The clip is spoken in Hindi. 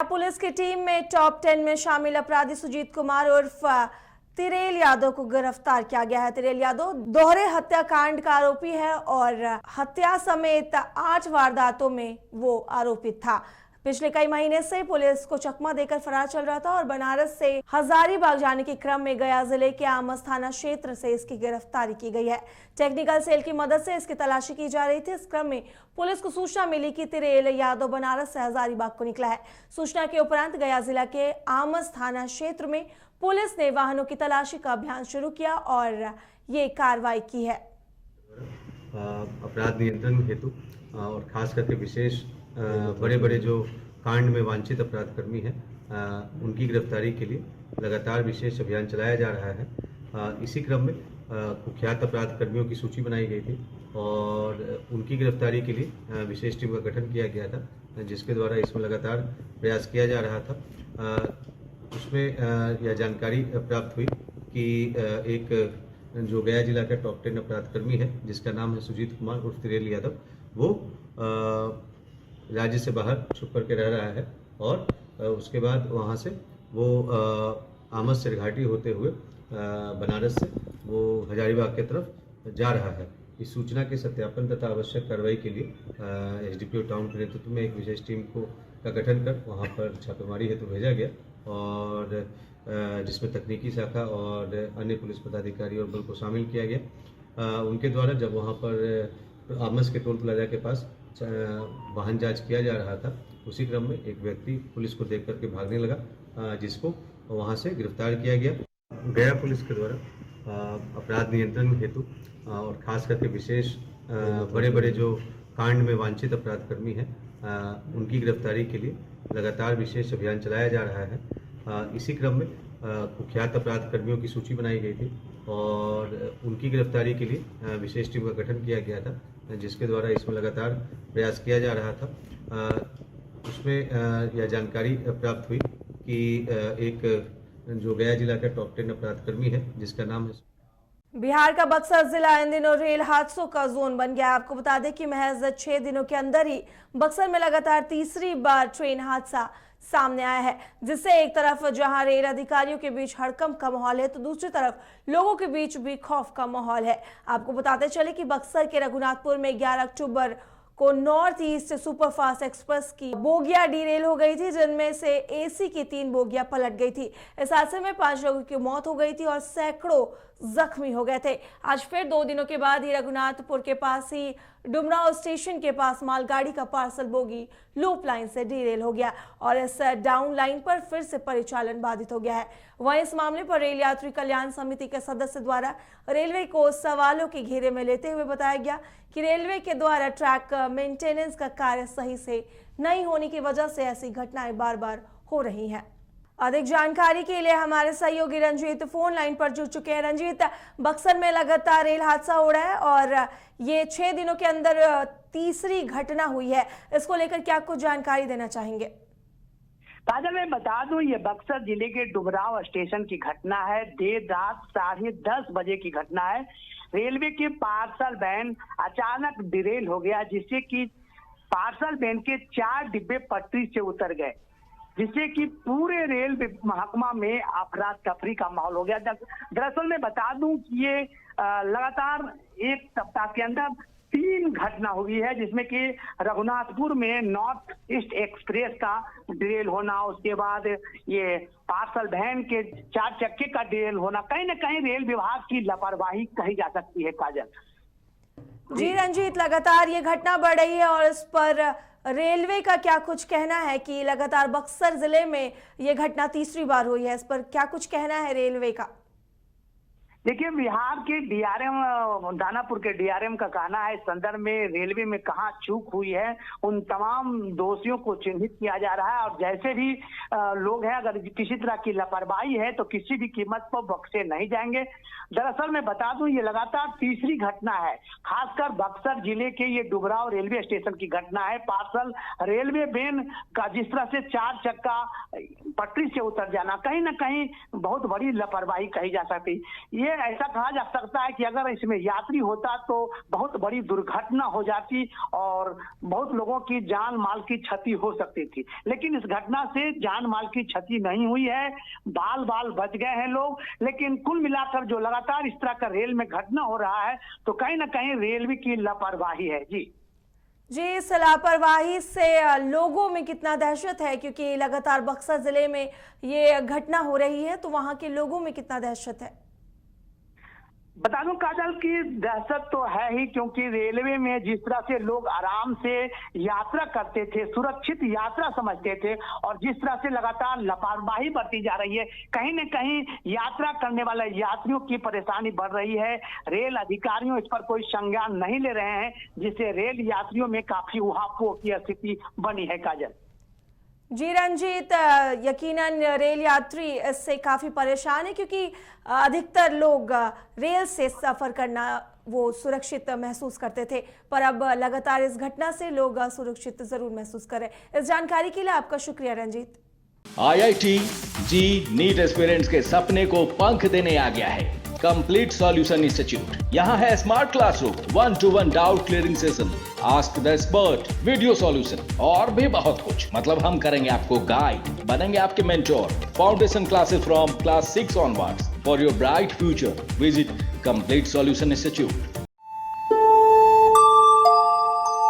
पुलिस की टीम में टॉप 10 में शामिल अपराधी सुजीत कुमार उर्फ तिरेल यादव को गिरफ्तार किया गया है। तिरेल यादव दोहरे हत्याकांड का आरोपी है और हत्या समेत 8 वारदातों में वो आरोपित था। पिछले कई महीने से पुलिस को चकमा देकर फरार चल रहा था और बनारस से हजारीबाग जाने के क्रम में गया जिले के आमस थाना क्षेत्र से इसकी गिरफ्तारी की गई है। टेक्निकल सेल की मदद से इसकी तलाशी की जा रही थी। इस क्रम में पुलिस को सूचना मिली कि तिरेल यादव बनारस से हजारीबाग को निकला है। सूचना के उपरांत गया जिला के आमस थाना क्षेत्र में पुलिस ने वाहनों की तलाशी का अभियान शुरू किया और ये कार्रवाई की है। अपराध नियंत्रण हेतु और खास करके विशेष बड़े बड़े जो कांड में वांछित अपराधकर्मी हैं उनकी गिरफ्तारी के लिए लगातार विशेष अभियान चलाया जा रहा है। इसी क्रम में कुख्यात अपराधकर्मियों की सूची बनाई गई थी और उनकी गिरफ्तारी के लिए विशेष टीम का गठन किया गया था, जिसके द्वारा इसमें लगातार प्रयास किया जा रहा था। उसमें यह जानकारी प्राप्त हुई कि एक जो गया जिला का टॉप 10 अपराधकर्मी है जिसका नाम है सुजीत कुमार उर्फ तिरेल यादव, वो राज्य से बाहर छुप करके रह रहा है और उसके बाद वहाँ से वो आमस से घाटी होते हुए बनारस से वो हजारीबाग की तरफ जा रहा है। इस सूचना के सत्यापन तथा आवश्यक कार्रवाई के लिए एसडीपीओ टाउन के नेतृत्व में एक विशेष टीम का गठन कर वहाँ पर छापेमारी हेतु भेजा गया और जिसमें तकनीकी शाखा और अन्य पुलिस पदाधिकारी और बल को शामिल किया गया। उनके द्वारा जब वहाँ पर आमस के टोल प्लाजा के पास वाहन जांच किया जा रहा था, उसी क्रम में एक व्यक्ति पुलिस को देख करके भागने लगा, जिसको वहां से गिरफ्तार किया गया। गया पुलिस के द्वारा अपराध नियंत्रण हेतु और खास करके विशेष बड़े बड़े जो कांड में वांछित अपराधकर्मी हैं उनकी गिरफ्तारी के लिए लगातार विशेष अभियान चलाया जा रहा है। इसी क्रम में कुख्यात अपराधकर्मियों की सूची बनाई गई थी और उनकी गिरफ्तारी के लिए विशेष टीम का गठन किया गया था, जिसके द्वारा इसमें लगातार प्रयास किया जा रहा था। उसमें यह जानकारी प्राप्त हुई कि एक जो गया जिला का टॉप 10 अपराधकर्मी है जिसका नाम है। बिहार का बक्सर जिला इन दिनों रेल हादसों का जोन बन गया। आपको बता दें कि महज 6 दिनों के अंदर ही बक्सर में लगातार तीसरी बार ट्रेन हादसा सामने आया है, जिससे एक तरफ जहां रेल अधिकारियों के बीच हड़कंप का माहौल है तो दूसरी तरफ लोगों के बीच भी खौफ का माहौल है। आपको बताते चले कि बक्सर के रघुनाथपुर में 11 अक्टूबर को नॉर्थ ईस्ट सुपरफास्ट एक्सप्रेस की बोगियां डीरेल हो गई थी, जिनमें से एसी की 3 बोगियां पलट गई थी। इस हादसे में 5 लोगों की मौत हो गई थी और सैकड़ों जख्मी हो गए थे। आज फिर 2 दिनों के बाद ही रघुनाथपुर के पास ही डुमराव स्टेशन के पास मालगाड़ी का पार्सल बोगी लूप लाइन से डीरेल हो गया और इस डाउन लाइन पर फिर से परिचालन बाधित हो गया है। वहीं इस मामले पर रेल यात्री कल्याण समिति के सदस्य द्वारा रेलवे को सवालों के घेरे में लेते हुए बताया गया कि रेलवे के द्वारा ट्रैक मेंटेनेंस का कार्य सही से नहीं होने की वजह से ऐसी घटनाएं बार बार हो रही हैं। अधिक जानकारी के लिए हमारे सहयोगी रंजीत फोन लाइन पर जुड़ चुके हैं। रंजीत, बक्सर में लगातार रेल हादसा हो रहा है और ये 6 दिनों के अंदर तीसरी घटना हुई है, इसको लेकर क्या कुछ जानकारी देना चाहेंगे? काजल, मैं बता दूं, ये बक्सर जिले के डुमराव स्टेशन की घटना है। देर रात 10:30 बजे की घटना है। रेलवे के पार्सल वैन अचानक डिरेल हो गया, जिससे कि पार्सल वैन के 4 डिब्बे पटरी से उतर गए, जिससे कि पूरे रेल महकमा में अफरा तफरी का माहौल हो गया। दरअसल मैं बता दूं कि ये लगातार एक सप्ताह के अंदर 3 घटना हुई है, जिसमें कि रघुनाथपुर में नॉर्थ ईस्ट एक्सप्रेस का डिरेल होना, उसके बाद ये पार्सल वैन के 4 चक्के का डिरेल होना, कहीं न कहीं रेल विभाग की लापरवाही कही जा सकती है। काजल जी रंजीत, लगातार ये घटना बढ़ रही है और इस पर रेलवे का क्या कुछ कहना है कि लगातार बक्सर जिले में ये घटना तीसरी बार हुई है, इस पर क्या कुछ कहना है रेलवे का? देखिए, बिहार के डीआरएम दानापुर के डीआरएम का कहना है इस संदर्भ में रेलवे में कहाँ चूक हुई है उन तमाम दोषियों को चिन्हित किया जा रहा है और जैसे भी लोग हैं, अगर किसी तरह की लापरवाही है तो किसी भी कीमत पर बख्शे नहीं जाएंगे। दरअसल मैं बता दूं, ये लगातार तीसरी घटना है, खासकर बक्सर जिले के ये डुबराव रेलवे स्टेशन की घटना है। पार्सल रेलवे वैन का जिस तरह से 4 चक्का पटरी से उतर जाना, कहीं ना कहीं बहुत बड़ी लापरवाही कही जा सकती। ये ऐसा कहा जा सकता है कि अगर इसमें यात्री होता तो बहुत बड़ी दुर्घटना हो जाती और बहुत लोगों की जान माल की क्षति हो सकती थी, लेकिन इस घटना से जान माल की क्षति नहीं हुई है, बाल बाल बच गए हैं लोग। लेकिन कुल मिलाकर जो लगातार इस तरह का रेल में घटना हो रहा है तो कहीं ना कहीं रेलवे की लापरवाही है। जी, इस लापरवाही से लोगों में कितना दहशत है, क्योंकि लगातार बक्सर जिले में ये घटना हो रही है, तो वहां के लोगों में कितना दहशत है? बता दूं काजल की दहशत तो है ही, क्योंकि रेलवे में जिस तरह से लोग आराम से यात्रा करते थे, सुरक्षित यात्रा समझते थे, और जिस तरह से लगातार लापरवाही बरती जा रही है, कहीं न कहीं यात्रा करने वाले यात्रियों की परेशानी बढ़ रही है। रेल अधिकारियों इस पर कोई संज्ञान नहीं ले रहे हैं, जिससे रेल यात्रियों में काफी उहापोह की स्थिति बनी है। काजल जी रंजीत, यकीनन रेल यात्री इससे काफ़ी परेशान है, क्योंकि अधिकतर लोग रेल से सफ़र करना वो सुरक्षित महसूस करते थे, पर अब लगातार इस घटना से लोग सुरक्षित ज़रूर महसूस करें। इस जानकारी के लिए आपका शुक्रिया रंजीत। IIT जी नीट एस्पिरेंट्स के सपने को पंख देने आ गया है कंप्लीट सॉल्यूशन इंस्टीट्यूट। यहाँ है smart classroom, 1-to-1 doubt clearing session, ask the expert, video solution और भी बहुत कुछ। मतलब हम करेंगे आपको गाइड, बनेंगे आपके mentor. Foundation classes from class 6 onwards for your bright future. Visit complete solution institute.